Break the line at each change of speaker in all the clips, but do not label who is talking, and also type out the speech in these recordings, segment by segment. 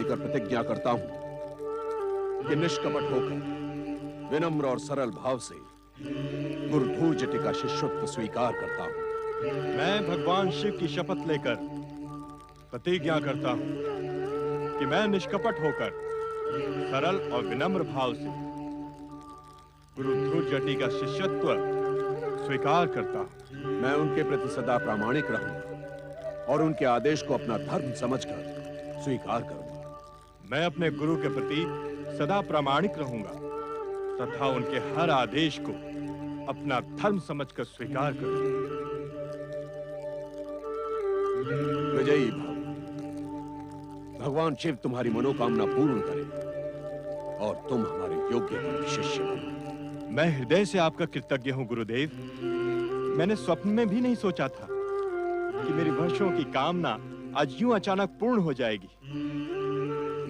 मिलकर प्रतिज्ञा करता हूं कि निष्कपट होकर विनम्र और सरल भाव से गुरु ध्रुव जटी का शिष्यत्व स्वीकार करता हूं।
मैं भगवान शिव की शपथ लेकर प्रतिज्ञा करता हूं कि मैं निष्कपट होकर सरल और विनम्र भाव से गुरु ध्रुव जटी का शिष्यत्व स्वीकार करता हूं।
मैं उनके प्रति सदा प्रामाणिक रहूंगा और उनके आदेश को अपना धर्म समझकर स्वीकार करूंगा।
मैं अपने गुरु के प्रति सदा प्रामाणिक रहूंगा तथा उनके हर आदेश को अपना धर्म समझकर स्वीकार करूंगा।
विजयी भव। भगवान शिव तुम्हारी मनोकामना पूर्ण करे और तुम हमारे योग्य शिष्य बनो।
मैं हृदय से आपका कृतज्ञ हूं गुरुदेव। मैंने स्वप्न में भी नहीं सोचा था कि मेरी वर्षों की कामना आज यूं अचानक पूर्ण हो जाएगी।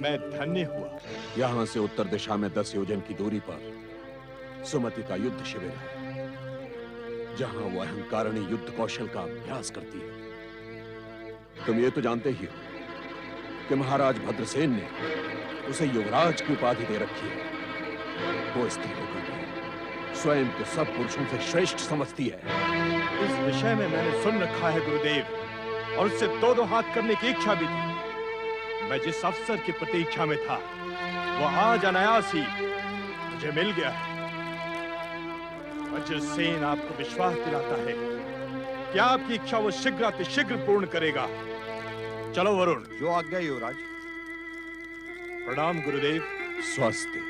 मैं धन्य हुआ।
यहां से उत्तर दिशा में 10 योजन की दूरी पर सुमति का युद्ध शिविर है, जहां वो अहंकारिणी युद्ध कौशल का अभ्यास करती है। तुम ये तो जानते ही हो कि महाराज भद्रसेन ने उसे युवराज की उपाधि दे रखी है। वो स्त्री होकर स्वयं को सब पुरुषों से श्रेष्ठ समझती है।
इस विषय में मैंने सुन रखा है गुरुदेव, और उससे दो हाथ करने की इच्छा भी थी। मैं जिस अवसर की प्रतीक्षा में था वो आज अनायास ही मुझे मिल गया है। वज्रसेन आपको विश्वास दिलाता है कि आपकी इच्छा वो शीघ्र पूर्ण करेगा। चलो वरुण।
जो आज्ञा युवराज।
प्रणाम गुरुदेव।
स्वस्ति।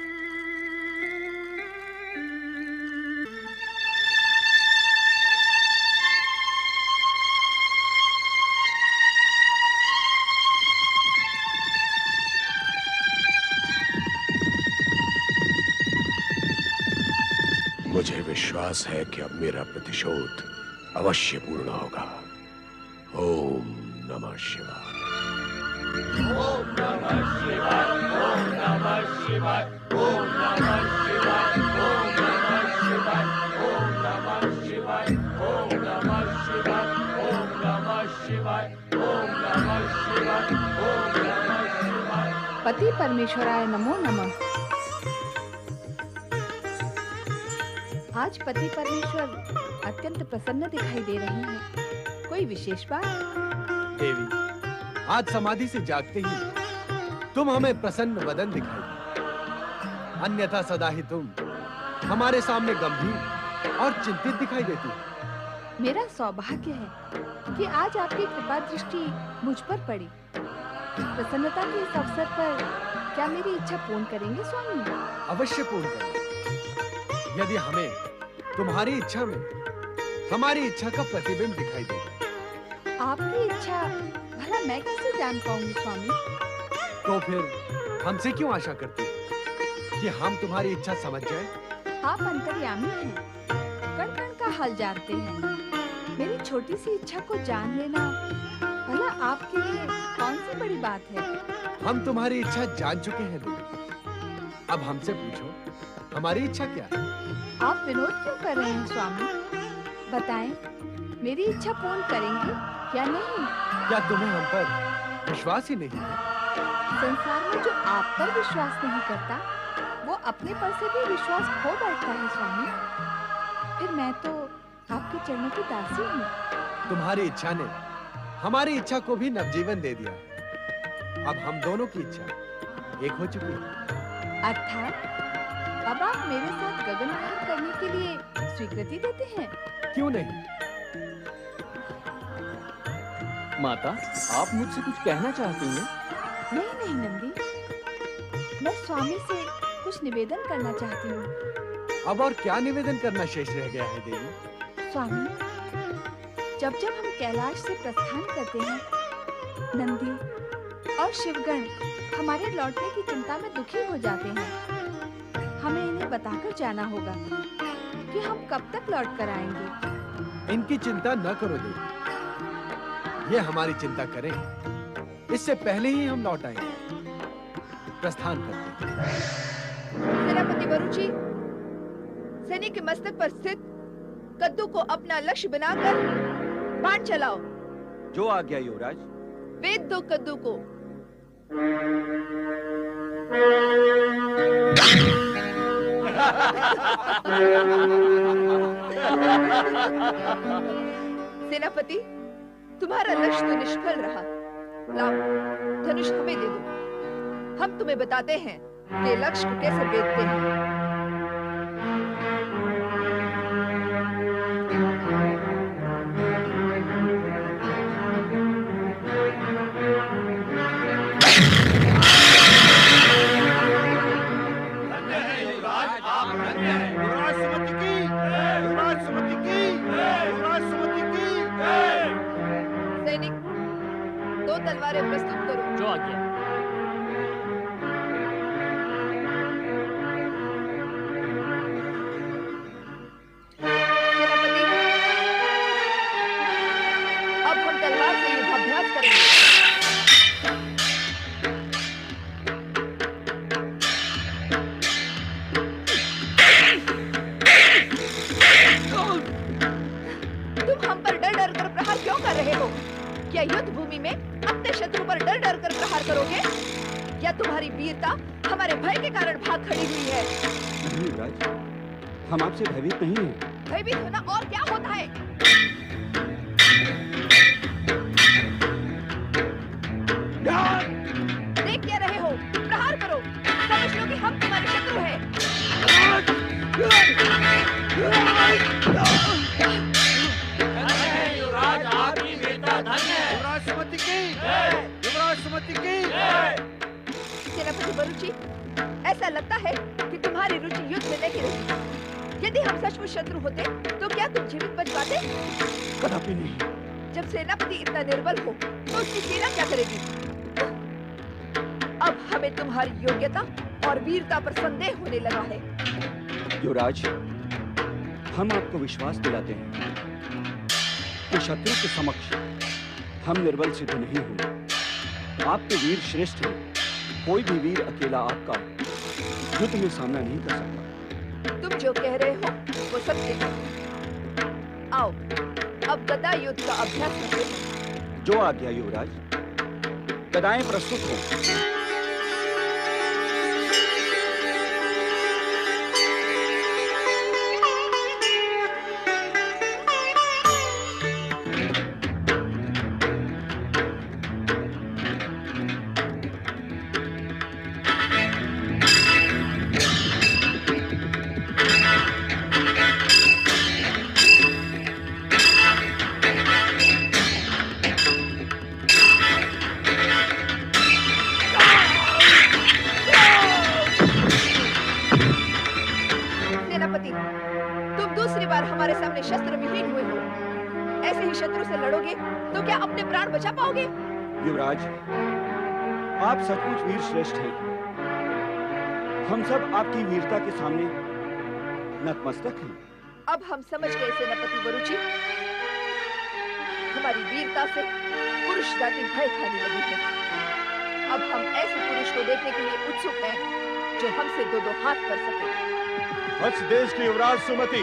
मुझे विश्वास है कि अब मेरा प्रतिशोध अवश्य पूर्ण होगा। ओम नमः शिवाय।
ओम नमः शिवाय। ओम नमः शिवाय। ओम नमः शिवाय। ओम नमः शिवाय। ओम नमः शिवाय। ओम नमः शिवाय। ओम नमः शिवाय। ओम नमः शिवाय। ओम नमः शिवाय।
पति परमेश्वराय नमो नमः। आज पति परमेश्वर अत्यंत प्रसन्न दिखाई दे रहे हैं। कोई विशेष बात?
देवी, आज समाधि से जागते ही तुम हमें प्रसन्न वदन दिखाई दी। अन्यथा सदा ही तुम हमारे सामने गंभीर और चिंतित दिखाई देती हो।
मेरा सौभाग्य है कि आज आपकी कृपा दृष्टि मुझ पर पड़ी। प्रसन्नता के इस अवसर पर क्या मेरी इच्छा पूर्ण करेंगे स्वामी?
अवश्य पूर्ण करेंगे। यदि हमें तुम्हारी इच्छा में हमारी इच्छा का प्रतिबिंब दिखाई देगा।
आपकी इच्छा भला मैं कैसे जान पाऊंगी स्वामी?
तो फिर हमसे क्यों आशा करती हो कि हम तुम्हारी इच्छा समझ जाएं?
आप अंतर्यामी हैं, कण कण का हाल जानते हैं। मेरी छोटी सी इच्छा को जान लेना भला आपके लिए कौन सी बड़ी बात है?
हम तुम्हारी इच्छा जान चुके हैं देवी। अब हमसे पूछो हमारी इच्छा क्या है?
आप विनोद क्यों कर रहे हैं स्वामी? बताएं, मेरी इच्छा पूर्ण करेंगे या नहीं?
क्या तुम्हें हम पर विश्वास ही नहीं है?
संसार में जो आप पर विश्वास नहीं करता, वो अपने पर से भी विश्वास खो बैठता है स्वामी। फिर मैं तो आपके चरणों की दासी हूँ।
तुम्हारी इच्छा ने हमारी इच्छा को भी नवजीवन दे दिया। अब हम दोनों की इच्छा एक हो चुकी है।
अर्थात अब आप मेरे साथ गगन विहार करने के लिए स्वीकृति देते हैं?
क्यों नहीं?
माता, आप मुझसे कुछ कहना चाहती हैं?
नहीं नंदी, मैं स्वामी से कुछ निवेदन करना चाहती हूँ।
अब और क्या निवेदन करना शेष रह गया है देवी?
स्वामी, जब हम कैलाश से प्रस्थान करते हैं, नंदी और शिवगण हमारे लौटने की चिंता में दुखी हो जाते हैं। हमें इन्हें बताकर जाना होगा कि हम कब तक लौट कर आएंगे।
इनकी चिंता न करो देवी, ये हमारी चिंता करें, इससे पहले ही हम लौट आएंगे। प्रस्थान करते हैं।
सेनापति वरुण जी, सैनिक के मस्तक पर स्थित कद्दू को अपना लक्ष्य बनाकर बाण चलाओ।
जो आज्ञा युवराज।
वेद दो कद्दू को। सेनापति, तुम्हारा लक्ष्य तो निष्फल रहा। लाओ, धनुष हमें दे दो। हम तुम्हें बताते हैं कि लक्ष्य को कैसे भेदते हैं। सैनिक, 2 तलवारें प्रस्तुत करो।
जो आज्ञा।
सेनापति, अब हम तलवार से युद्धाभ्यास करेंगे। तुम हम पर डर डर कर प्रहार क्यों कर रहे हो? क्या युद्ध भूमि में अपने शत्रु पर डर डर कर प्रहार करोगे? या तुम्हारी वीरता हमारे भय के कारण भाग खड़ी हुई है?
नहीं युवराज, हम आपसे भयभीत नहीं हैं।
भयभीत होना और क्या होता है? देख क्या रहे हो? प्रहार करो, समझ लो कि हम तुम्हारे शत्रु हैं।
युवराज, आपकी वीरता धन्य है।
युवराज सुमति की, युवराज सुमति की।
सेनापति बरुची, ऐसा लगता है कि तुम्हारी रुचि युद्ध में नहीं रही। यदि हम सचमुच शत्रु होते तो क्या तुम जीवित बच पाते?
कदापि नहीं।
जब सेनापति इतना निर्बल हो तो उसकी सेना क्या करेगी? अब हमें तुम्हारी योग्यता और वीरता पर संदेह होने लगा है।
युवराज, हम आपको विश्वास दिलाते हैं कि शत्रु के समक्ष हम निर्बल सिद्ध नहीं होंगे। आप तो वीर श्रेष्ठ हैं। कोई भी वीर अकेला आपका युद्ध में सामना नहीं कर सकता।
तुम जो कह रहे हो वो सत्य है। आओ, अब गदा युद्ध का अभ्यास करते हैं।
जो आज्ञा युवराज। गदाएं प्रस्तुत हो।
सेनापति, तुम दूसरी बार हमारे सामने शस्त्र विहीन हुए हो। ऐसे ही शत्रु से लड़ोगे तो क्या अपने प्राण बचा पाओगे?
युवराज, आप सचमुच वीर श्रेष्ठ हैं। हम सब आपकी वीरता के सामने नतमस्तक हैं।
अब हम समझ गए सेनापति वरुचि, हमारी वीरता से पुरुष जाति भय खाने लगी है। अब हम ऐसे पुरुष को देखने के लिए उत्सुक हैं जो हमसे 2-2 हाथ कर सके।
वत्स देश की युवराज सुमति,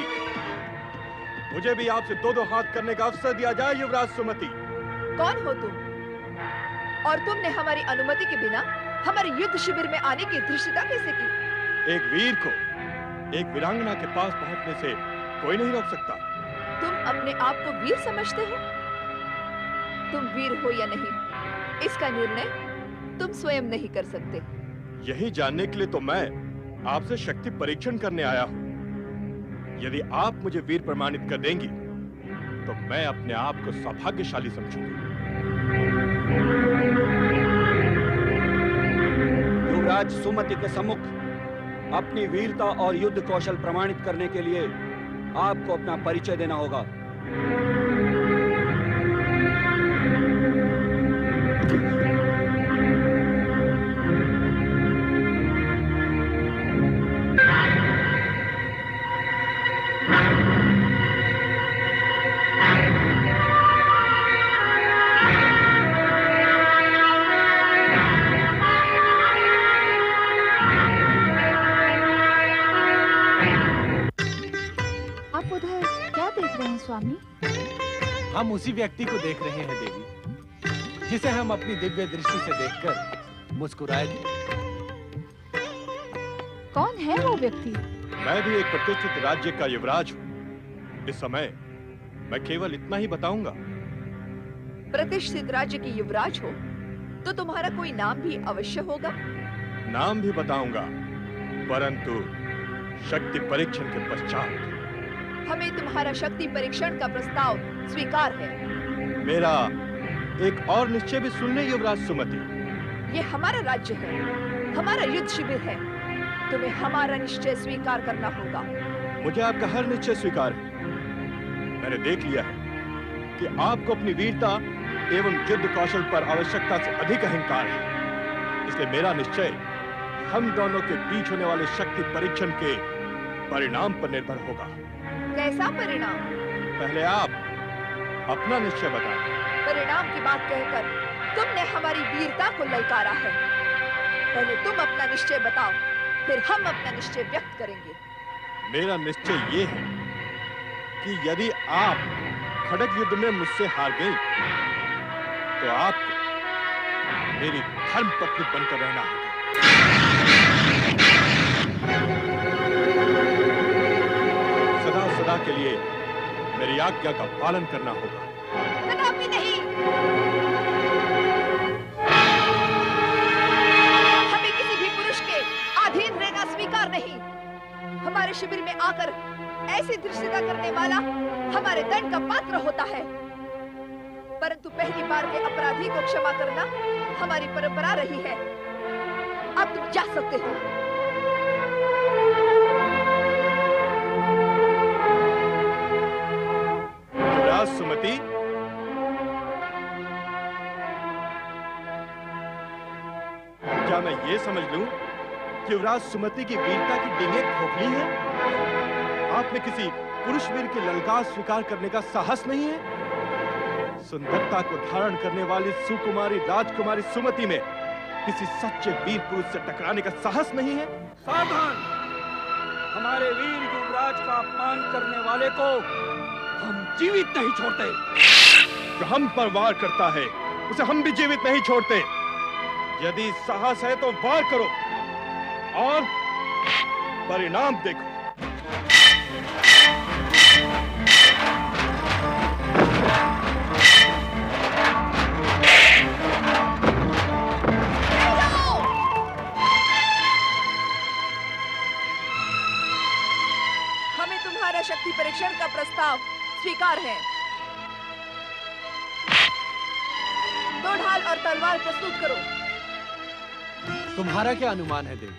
मुझे भी आपसे 2-2 हाथ करने का अवसर दिया जाए। युवराज सुमति,
कौन हो तुम? और तुमने हमारी अनुमति के बिना हमारे युद्ध शिविर में आने की धृष्टता कैसे की?
एक वीर को एक वीरांगना के पास पहुंचने से कोई नहीं रोक सकता।
तुम अपने आप को वीर समझते हो? तुम वीर हो या नहीं, इसका निर्णय तुम स्वयं नहीं कर सकते।
यही जानने के लिए तो मैं आपसे शक्ति परीक्षण करने आया हूं। यदि आप मुझे वीर प्रमाणित कर देंगी तो मैं अपने आप को सौभाग्यशाली समझूंगा।
युवराज सुमति के सम्मुख अपनी वीरता और युद्ध कौशल प्रमाणित करने के लिए आपको अपना परिचय देना होगा।
स्वामी?
हम उसी व्यक्ति को देख रहे हैं देवी, जिसे हम अपनी दिव्य दृष्टि से देखकर मुस्कुराए थे।
कौन है वो व्यक्ति?
मैं भी एक प्रतिष्ठित राज्य का युवराज हूँ। इस समय मैं केवल इतना ही बताऊंगा।
प्रतिष्ठित राज्य की युवराज हो तो तुम्हारा कोई नाम भी अवश्य होगा।
नाम भी बताऊंगा, परंतु शक्ति परीक्षण के पश्चात।
हमें तुम्हारा शक्ति परीक्षण का प्रस्ताव स्वीकार है।
मेरा एक और निश्चय भी सुन ले युवराज सुमति।
ये हमारा राज्य है, हमारा युद्ध शिविर है। तुम्हें हमारा निश्चय स्वीकार करना होगा।
मुझे आपका हर निश्चय स्वीकार है। मैंने देख लिया है कि आपको अपनी वीरता एवं युद्ध कौशल पर आवश्यकता से अधिक अहंकार है। इसलिए मेरा निश्चय हम दोनों के बीच होने वाले शक्ति परीक्षण के परिणाम पर निर्भर होगा।
कैसा परिणाम?
पहले आप अपना निश्चय बताएं।
परिणाम की बात कहकर तुमने हमारी वीरता को ललकारा है। पहले तुम अपना निश्चय बताओ, फिर हम अपना निश्चय व्यक्त करेंगे।
मेरा निश्चय ये है कि यदि आप खड़ग युद्ध में मुझसे हार गई तो आपको मेरी धर्म पत्नी बनकर रहना होगा। सदा सदा के लिए मेरी आज्ञा का पालन करना होगा।
कदापि नहीं। हमें किसी भी पुरुष के अधीन रहना स्वीकार नहीं। हमारे शिविर में आकर ऐसी धृष्टता करने वाला हमारे दंड का पात्र होता है। परंतु पहली बार के अपराधी को क्षमा करना हमारी परंपरा रही है। अब तुम जा सकते हो।
युवराज सुमति, क्या मैं ये समझ लूं कि युवराज सुमति की वीरता की डींगे खोखली है? आप में किसी पुरुष वीर की ललकार स्वीकार करने का साहस नहीं है? सुंदरता को धारण करने वाली सुकुमारी राजकुमारी सुमति में किसी सच्चे वीर पुरुष से टकराने का साहस नहीं है?
सावधान! हमारे वीर युवराज का अपमान करने वाले को हम जीवित नहीं छोड़ते।
जो हम पर वार करता है उसे हम भी जीवित नहीं छोड़ते। यदि साहस है तो वार करो और परिणाम देखो।
हमें तुम्हारा शक्ति परीक्षण का प्रस्ताव स्वीकार है। दो ढाल और तलवार प्रस्तुत करो।
तुम्हारा क्या अनुमान है देवी?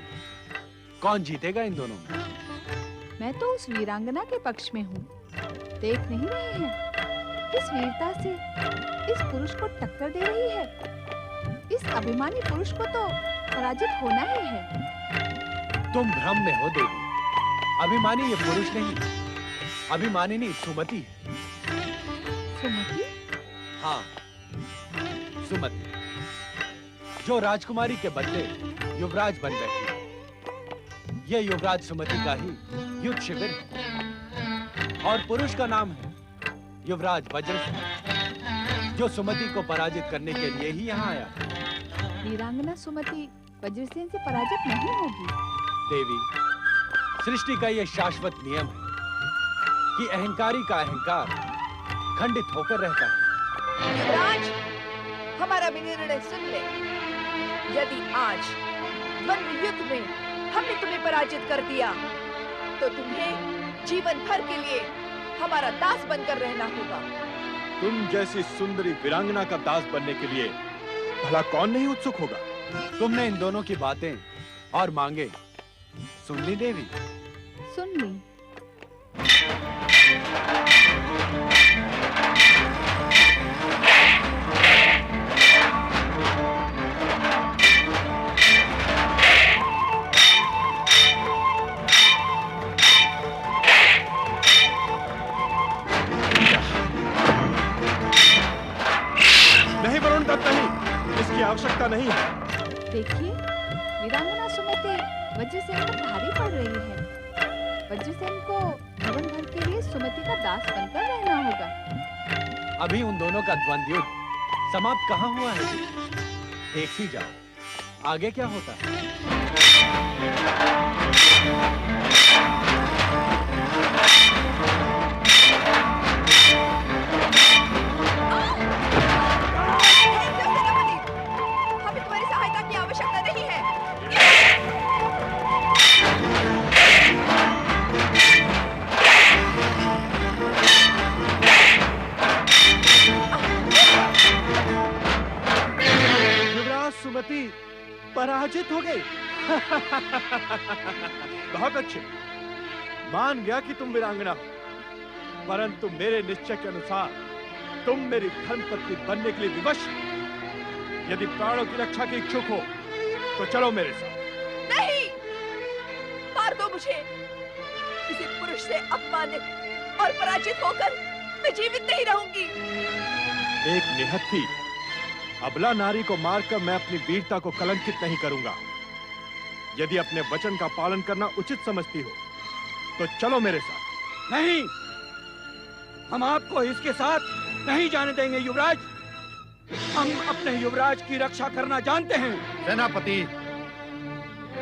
कौन जीतेगा इन दोनों में?
मैं तो उस वीरांगना के पक्ष में हूँ। देख नहीं रहे हैं किस वीरता से इस पुरुष को टक्कर दे रही है। इस अभिमानी पुरुष को तो पराजित होना ही है।
तुम भ्रम में हो देवी। अभिमानी ये पुरुष नहीं, अभिमानिनी सुमति है।
सुमति?
हाँ, सुमति, जो राजकुमारी के बदले युवराज बन बैठी है। यह युवराज सुमति का ही युद्ध शिविर है और पुरुष का नाम है युवराज वज्रसेन, जो सुमति को पराजित करने के लिए ही यहाँ आया।
वीरांगना सुमति वज्रसेन से पराजित नहीं होगी।
देवी, सृष्टि का यह शाश्वत नियम है कि अहंकारी का अहंकार खंडित होकर रहता है।
युवराज, हमारा भी निर्णय सुन ले। यदि आज द्वंद्व युद्ध में हमने तुम्हें पराजित कर दिया तो तुम्हें जीवन भर के लिए हमारा दास बनकर रहना होगा।
तुम जैसी सुंदरी वीरांगना का दास बनने के लिए भला कौन नहीं उत्सुक होगा?
तुमने इन दोनों की बातें और मांगे सुन ली देवी?
सुन ली।
नहीं वरुण दत्त, नहीं, इसकी आवश्यकता नहीं है।
देखिए, वीरांगना सुमति वज्रसेन पर भारी पड़ रही है। वज्रसेन को जीवन भर के लिए सुमति का दास बनकर रहना होगा।
अभी उन दोनों का द्वंद्व युद्ध समाप्त कहाँ हुआ है? देखती जाओ, आगे क्या होता है?
हमें तुम्हारी सहायता की आवश्यकता नहीं है।
युवराज सुमति पराजित हो गई। बहुत अच्छे, मान गया कि तुम वीरांगना हो, परंतु मेरे निश्चय के अनुसार तुम मेरी धर्मपत्नी बनने के लिए विवश हो। यदि प्राणों की रक्षा के इच्छुक हो तो चलो मेरे साथ।
नहीं, मार दो मुझे। किसी पुरुष से अपमानित और पराजित होकर मैं जीवित नहीं रहूंगी।
एक निहत्थी अबला नारी को मारकर मैं अपनी वीरता को कलंकित नहीं करूंगा। यदि अपने वचन का पालन करना उचित समझती हो तो चलो मेरे साथ।
नहीं, हम आपको इसके साथ नहीं जाने देंगे युवराज। हम अपने युवराज की रक्षा करना जानते हैं।
सेनापति,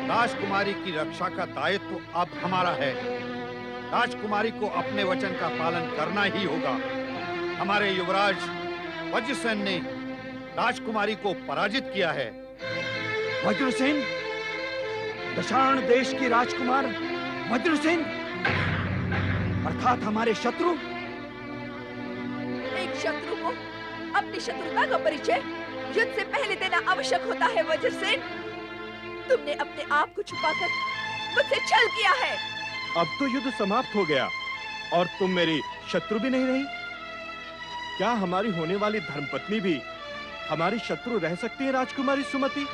राजकुमारी की रक्षा का दायित्व अब हमारा है। राजकुमारी को अपने वचन का पालन करना ही होगा। हमारे युवराज वज्रसेन ने राजकुमारी को पराजित किया है।
वज्रसेन, दशाण देश की राजकुमार वज्रसेन, अर्थात हमारे शत्रु।
एक शत्रु को अपनी शत्रुता का परिचय युद्ध से पहले देना आवश्यक होता है। वज्रसेन, तुमने अपने आप को छुपाकर मुझसे छल किया है।
अब तो युद्ध समाप्त हो गया और तुम मेरी शत्रु भी नहीं रही। क्या हमारी होने वाली धर्मपत्नी भी हमारी शत्रु रह सकती है राजकुमारी सुमति?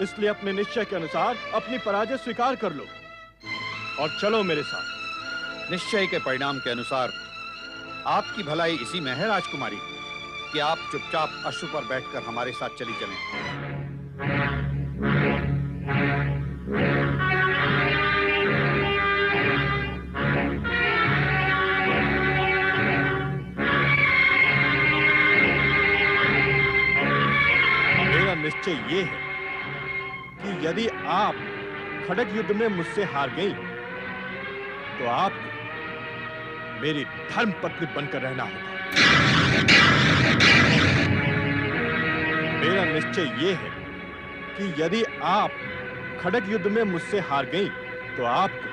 इसलिए अपने निश्चय के अनुसार अपनी पराजय स्वीकार कर लो और चलो मेरे साथ।
निश्चय के परिणाम के अनुसार आपकी भलाई इसी में है राजकुमारी कि आप चुपचाप अश्व पर बैठकर हमारे साथ चली चलें।
मेरा निश्चय ये है कि यदि आप खड़ग युद्ध में मुझसे हार गई तो आपको मेरी धर्मपत्नी बनकर रहना होगा। मेरा निश्चय ये है कि यदि आप खड़ग युद्ध में मुझसे हार गई तो आपको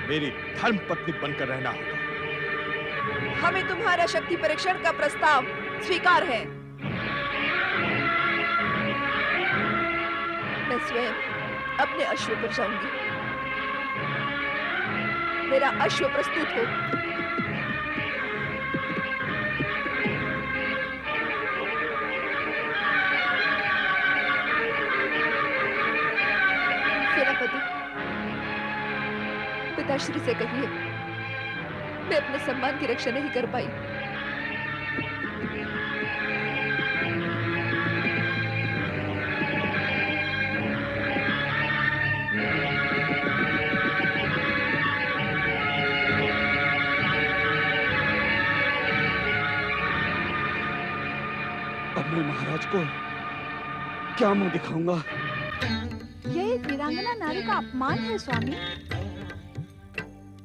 मेरी धर्मपत्नी बनकर रहना होगा।
हमें तुम्हारा शक्ति परीक्षण का प्रस्ताव स्वीकार है। मैं स्वयं अपने अश्व पर जाऊंगी। मेरा अश्व प्रस्तुत हो। सेनापति, पिताश्री से कहिए मैं अपने सम्मान की रक्षा नहीं कर पाई।
अपने महाराज को क्या मुंह दिखाऊंगा?
यह एक वीरांगना नारी का अपमान है स्वामी।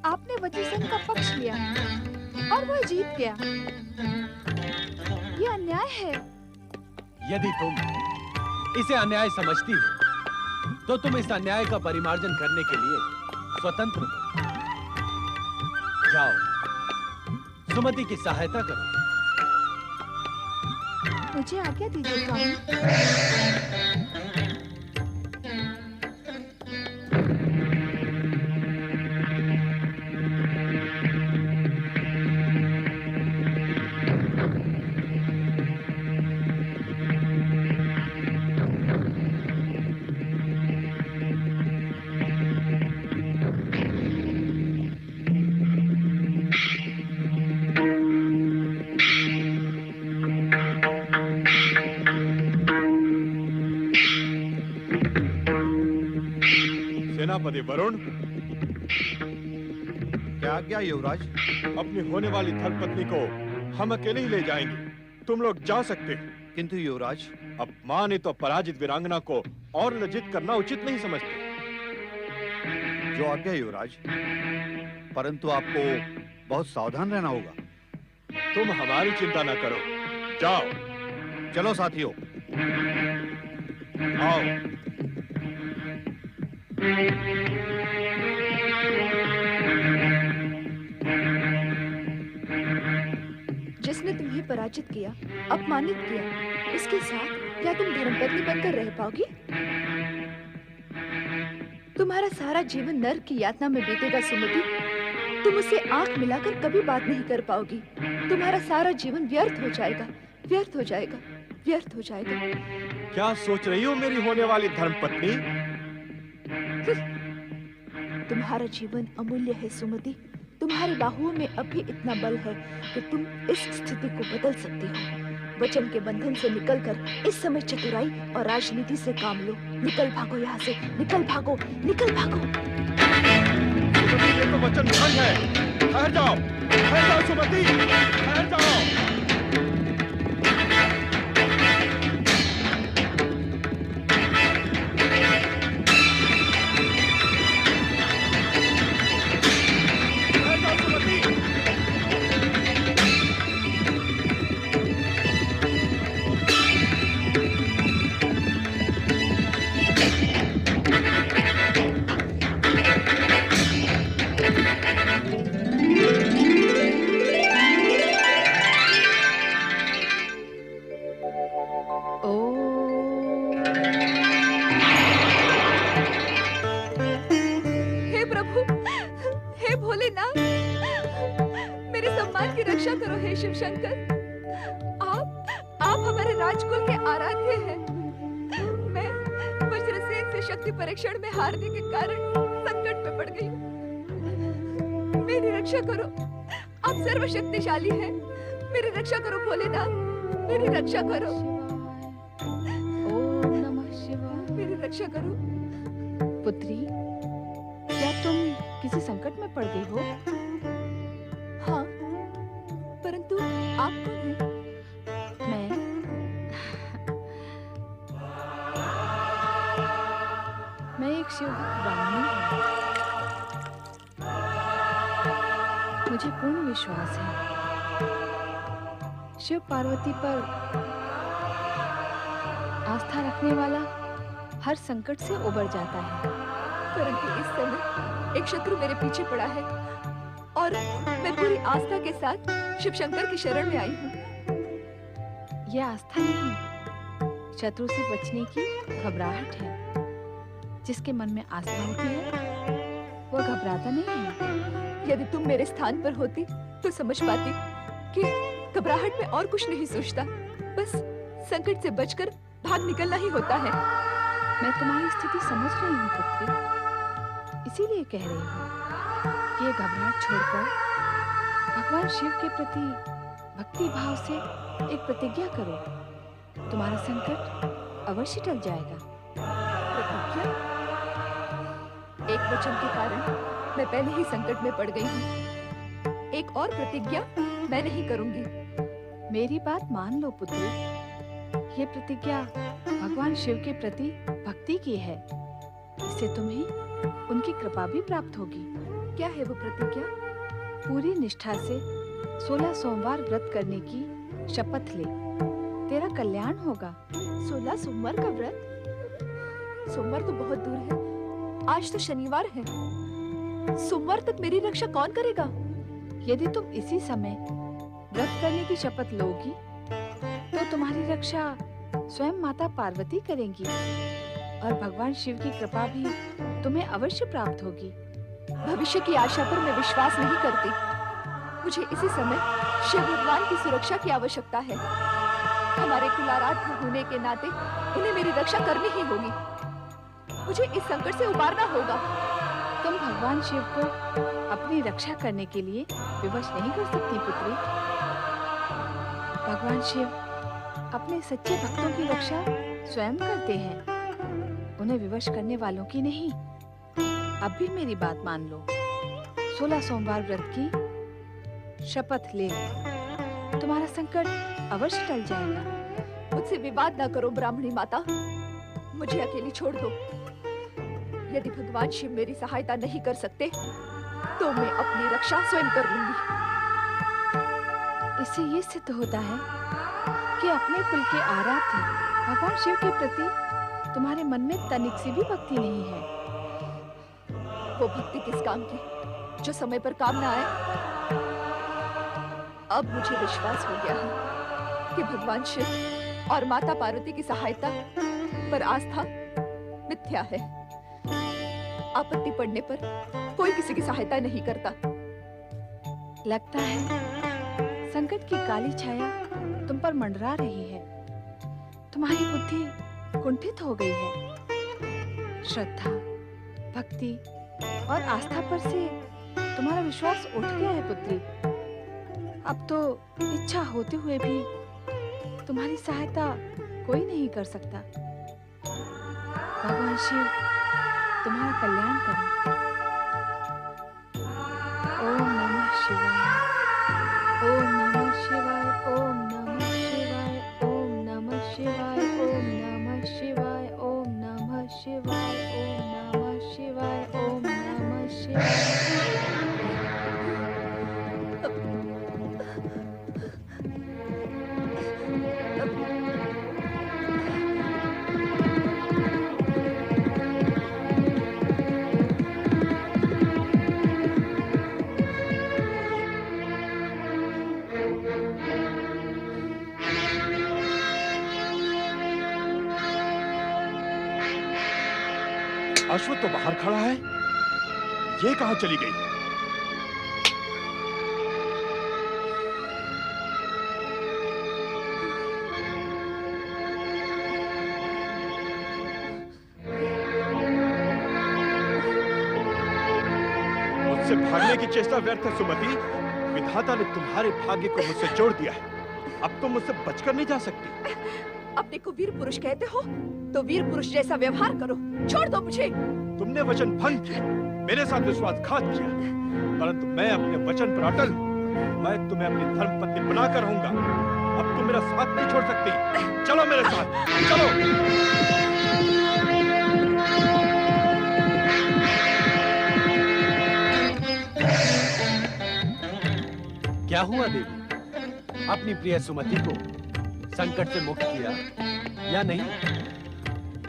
आपने वज्रसेन का पक्ष लिया और वह जीत गया। यह अन्याय है।
यदि तुम इसे अन्याय समझती हो तो तुम इस अन्याय का परिमार्जन करने के लिए स्वतंत्र हो। जाओ, सुमति की सहायता करो।
मुझे आज्ञा दीजिए स्वामी।
सेनापति वरुण,
क्या आज्ञा युवराज?
अपनी होने वाली धर्मपत्नी को हम अकेले ही ले जाएंगे। तुम लोग जा सकते हो।
किंतु युवराज,
अपमानित और पराजित वीरांगना को और लज्जित करना उचित नहीं समझते।
जो आज्ञा युवराज, परंतु आपको बहुत सावधान रहना होगा।
तुम हमारी चिंता न करो, जाओ।
चलो साथियों,
आओ।
जिसने तुम्हें पराजित किया, अपमानित किया, उसके साथ क्या तुम धर्मपत्नी बनकर रह पाओगी? तुम्हारा सारा जीवन नर्क की यातना में बीतेगा सुमति। तुम उससे आंख मिलाकर कभी बात नहीं कर पाओगी। तुम्हारा सारा जीवन व्यर्थ हो जाएगा, व्यर्थ हो जाएगा, व्यर्थ हो जाएगा।
क्या सोच रही हो मेरी होने वाली धर्मपत्नी?
तुम्हारा जीवन अमूल्य है सुमति। तुम्हारी बाहुओं में अभी इतना बल है कि तुम इस स्थिति को बदल सकती हो। वचन के बंधन से निकलकर इस समय चतुराई और राजनीति से काम लो। निकल भागो यहाँ से, निकल भागो, निकल भागो।
सुमति, ये तो वचन भंग है। ठहर जाओ सुमति, ठहर जाओ।
शिव शंकर, आप हमारे राजकुल के आराध्य हैं। मैं वज्रसेन से शक्ति परीक्षण में हारने के कारण संकट में पड़ गई हूँ। मेरी रक्षा करो, आप सर्वशक्तिशाली हैं। मेरी रक्षा करो भोलेनाथ, मेरी रक्षा करो।
ओम नमः शिवाय।
मेरी रक्षा करो।
पुत्री, क्या तुम किसी संकट में पड़ गई हो?
हाँ, परंतु आप कौन हैं?
मैं एक शिव ब्राह्मणी हूँ। मुझे पूर्ण विश्वास है शिव पार्वती पर आस्था रखने वाला हर संकट से उबर जाता है।
परंतु इस समय एक शत्रु मेरे पीछे पड़ा है और मैं पूरी आस्था के साथ शिव शंकर की शरण में आई हूँ।
यह आस्था नहीं, शत्रु से बचने की घबराहट है। जिसके मन में आस्था होती है वह घबराता नहीं है।
यदि तुम मेरे स्थान पर होती तो समझ पाती कि घबराहट में और कुछ नहीं सोचता, बस संकट से बचकर भाग निकलना ही होता है।
मैं तुम्हारी स्थिति समझ रही हूँ पुत्री, इसीलिए कह रही हूँ कि ये घबराहट छोड़कर भगवान शिव के प्रति भक्ति भाव से एक प्रतिज्ञा करो। तुम्हारा संकट अवश्य टल जाएगा।
प्रतिज्ञा? एक वचन के कारण मैं पहले ही संकट में पड़ गई हूँ। एक और प्रतिज्ञा मैं नहीं करूंगी।
मेरी बात मान लो पुत्री, ये प्रतिज्ञा भगवान शिव के प्रति भक्ति की है। इससे तुम्हें उनकी कृपा भी प्राप्त होगी।
क्या है वो प्रतिज्ञा?
पूरी निष्ठा से 16 सोमवार व्रत करने की शपथ ले, तेरा कल्याण होगा।
16 सोमवार का व्रत? सोमवार तो बहुत दूर है, आज तो शनिवार है। सोमवार तक मेरी रक्षा कौन करेगा?
यदि तुम इसी समय व्रत करने की शपथ लोगी तो तुम्हारी रक्षा स्वयं माता पार्वती करेंगी और भगवान शिव की कृपा भी तुम्हें अवश्य प्राप्त होगी।
भविष्य की आशा पर मैं विश्वास नहीं करती। मुझे इसी समय शिव भगवान की सुरक्षा की आवश्यकता है। हमारे कुलाराध्य होने के नाते उन्हें मेरी रक्षा करनी ही होगी। मुझे इस संकट से उबारना होगा।
तुम भगवान शिव को अपनी रक्षा करने के लिए विवश नहीं कर सकती पुत्री। भगवान शिव अपने सच्चे भक्तों की रक्षा स्वयं करते हैं, उन्हें विवश करने वालों की नहीं। अब भी मेरी बात मान लो, 16 सोमवार व्रत की शपथ ले, तुम्हारा संकट अवश्य टल जाएगा।
मुझसे विवाद ना करो ब्राह्मणी माता। मुझे अकेली छोड़ दो। यदि भगवान शिव मेरी सहायता नहीं कर सकते तो मैं अपनी रक्षा स्वयं कर लूंगी।
इससे ये सिद्ध होता है कि अपने कुल के आराध्य भगवान शिव के प्रति तुम्हारे मन में तनिक सी भी भक्ति नहीं है।
वो भक्ति किस काम की जो समय पर काम ना आए। अब मुझे विश्वास हो गया है कि भगवान शिव और माता पार्वती की सहायता पर आस्था मिथ्या है। आपत्ति पड़ने पर कोई किसी की सहायता नहीं करता।
लगता है संकट की काली छाया तुम पर मंडरा रही है। तुम्हारी बुद्धि कुंठित हो गई है। श्रद्धा, भक्ति और आस्था पर से तुम्हारा विश्वास उठ गया है पुत्री। अब तो इच्छा होते हुए भी तुम्हारी सहायता कोई नहीं कर सकता। भगवान शिव तुम्हारा कल्याण करें। ओम नमः शिवाय, ओम नमः शिवाय, ओम नमः शिवाय, ओम नमः शिवाय, ओम नमः शिवाय, ओम नमः शिवाय, ओम नमः शिवाय, ओम नमः शिवाय।
अश्वत्थ तो बाहर खड़ा है, ये कहां चली गई? मुझसे भागने की चेष्टा व्यर्थ है सुमति। विधाता ने तुम्हारे भाग्य को मुझसे जोड़ दिया है। अब तुम मुझसे बचकर नहीं जा सकती।
अपने को वीर पुरुष कहते हो तो वीर पुरुष जैसा व्यवहार करो। छोड़ दो मुझे।
तुमने वचन भंग किया, मेरे साथ विश्वासघात किया, परंतु मैं अपने वचन पर अटल। मैं तुम्हें अपनी धर्मपत्नी बनाकर रहूंगा। अब तुम मेरा साथ नहीं छोड़ सकती। चलो मेरे साथ, चलो।
क्या हुआ देवी? अपनी प्रिय सुमति को संकट से मुक्त किया या नहीं?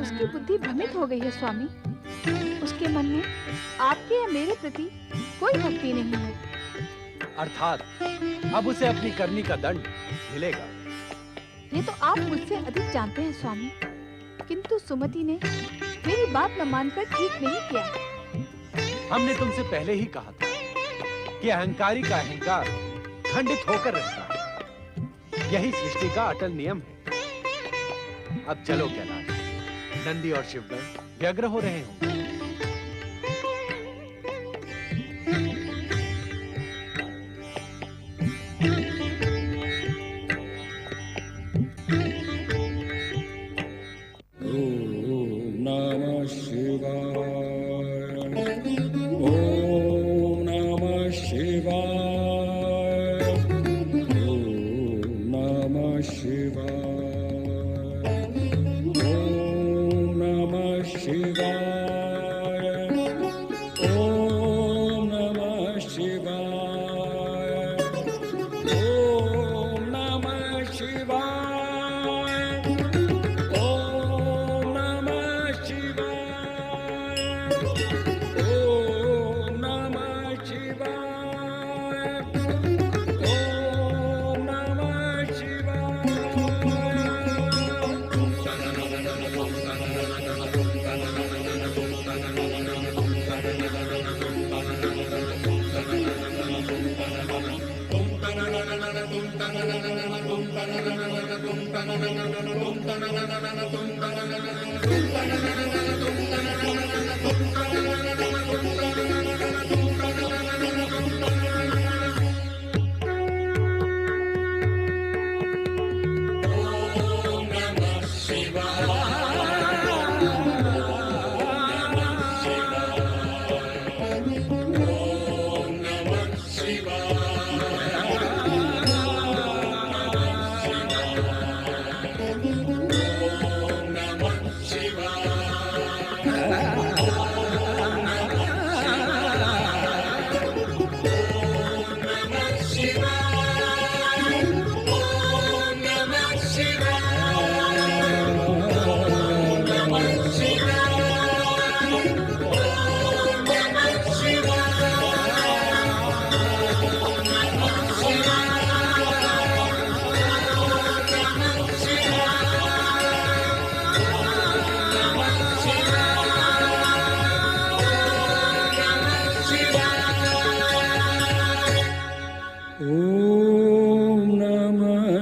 उसकी बुद्धि भ्रमित हो गई है स्वामी। उसके मन में आपके या मेरे प्रति कोई भक्ति नहीं है।
अर्थात अब उसे अपनी करनी का दंड मिलेगा।
ये तो आप मुझसे अधिक जानते हैं स्वामी, किंतु सुमति ने मेरी बात न मानकर ठीक नहीं किया।
हमने तुमसे पहले ही कहा था कि अहंकारी का अहंकार खंडित होकर रहता है। यही सृष्टि का अटल नियम है। अब चलो कैलाश, नंदी और शिवगण व्यग्र हो रहे होंगे।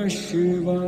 शिवाय